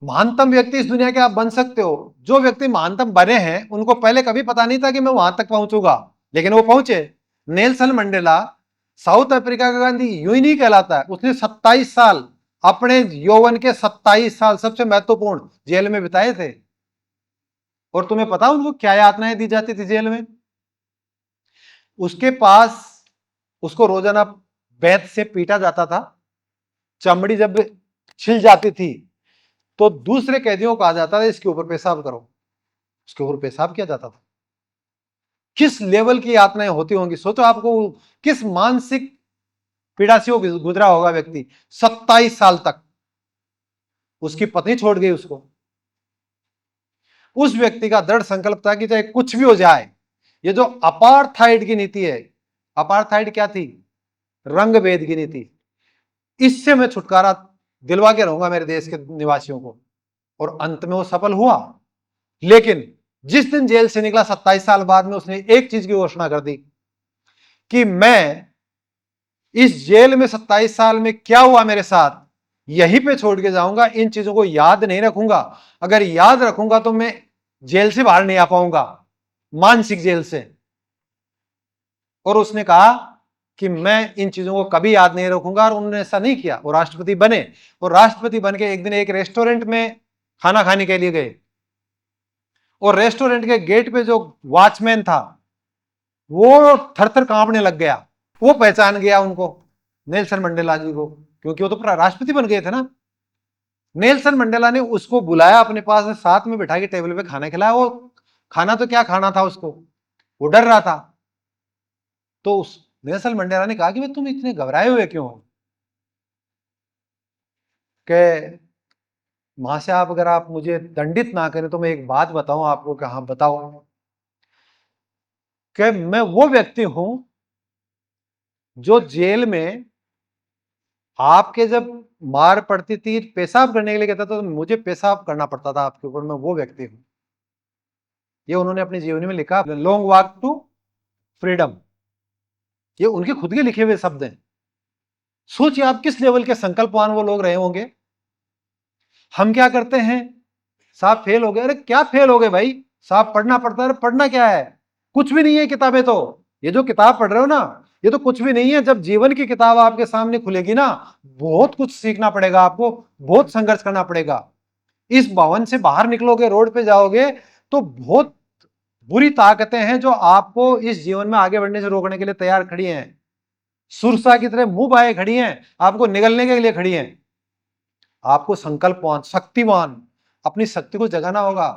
महानतम व्यक्ति इस दुनिया के आप बन सकते हो। जो व्यक्ति महानतम बने हैं उनको पहले कभी पता नहीं था कि मैं वहां तक पहुंचूंगा, लेकिन वो पहुंचे। नेल्सन मंडेला साउथ अफ्रीका का गांधी यूं ही नहीं कहलाता है। उसने 27 साल, अपने यौवन के 27 साल सबसे महत्वपूर्ण, जेल में बिताए थे। और तुम्हें पता उनको क्या यातनाएं दी जाती थी जेल में? उसके पास, उसको रोजाना बेत से पीटा जाता था। चमड़ी जब छिल जाती थी तो दूसरे कैदियों को कहा जाता था इसके ऊपर पेशाब करो, उसके ऊपर पेशाब किया जाता था। किस लेवल की यातनाएं होती होंगी सोचो। आपको किस मानसिक पीड़ा से वो गुजरा होगा व्यक्ति 27 साल तक। उसकी पत्नी छोड़ गई उसको। उस व्यक्ति का दृढ़ संकल्प था कि चाहे कुछ भी हो जाए, ये जो अपार्थाइड की नीति है, अपार्थाइड क्या थी? रंग भेद की नीति, इससे मैं छुटकारा दिलवा के रहूंगा मेरे देश के निवासियों को। और अंत में वो सफल हुआ। लेकिन जिस दिन जेल से निकला 27 साल बाद में, उसने एक चीज की घोषणा कर दी कि मैं इस जेल में 27 साल में क्या हुआ मेरे साथ यहीं पे छोड़ के जाऊंगा। इन चीजों को याद नहीं रखूंगा। अगर याद रखूंगा तो मैं जेल से बाहर नहीं आ पाऊंगा, मानसिक जेल से। और उसने कहा कि मैं इन चीजों को कभी याद नहीं रखूंगा। और उन्होंने ऐसा नहीं किया। वो राष्ट्रपति बने। और राष्ट्रपति बन के एक दिन एक रेस्टोरेंट में खाना खाने के लिए गए। और रेस्टोरेंट के गेट पे जो वॉचमैन था वो थर थर कांपने लग गया। वो पहचान गया उनको, नेल्सन मंडेला जी को, क्योंकि वो तो राष्ट्रपति बन गए थे ना। नेल्सन मंडेला ने उसको बुलाया अपने पास, साथ में बिठा के टेबल पे खाना खिलाया। वो खाना तो क्या खाना था उसको, वो डर रहा था। तो उस नेल्सन मंडेला ने कहा कि भाई तुम इतने घबराए हुए क्यों हो? कि वहां से आप, अगर आप मुझे दंडित ना करें तो मैं एक बात बताऊं आपको। कि हाँ बताओ। कि मैं वो व्यक्ति हूं जो जेल में आपके जब मार पड़ती थी, पेशाब करने के लिए कहता था तो मुझे पेशाब करना पड़ता था आपके ऊपर, मैं वो व्यक्ति हूं। ये उन्होंने अपनी जीवनी में लिखा, लॉन्ग वॉक टू फ्रीडम। ये उनके खुद के लिखे हुए शब्द हैं। सोचिए आप किस लेवल के संकल्पवान वो लोग रहे होंगे। हम क्या करते हैं, साहब फेल हो गए, अरे क्या फेल हो गए भाई, साहब पढ़ना पड़ता है। पढ़ना क्या है, कुछ भी नहीं है किताबें तो। ये जो किताब पढ़ रहे हो ना, ये तो कुछ भी नहीं है। जब जीवन की किताब आपके सामने खुलेगी ना, बहुत कुछ सीखना पड़ेगा आपको, बहुत संघर्ष करना पड़ेगा। इस भवन से बाहर निकलोगे, रोड पे जाओगे तो बहुत बुरी ताकतें हैं जो आपको इस जीवन में आगे बढ़ने से रोकने के लिए तैयार खड़ी हैं। सुरसा की तरह मुंह बाए खड़ी हैं, आपको निगलने के लिए खड़ी हैं। आपको संकल्पवान, शक्तिवान, अपनी शक्ति को जगाना होगा।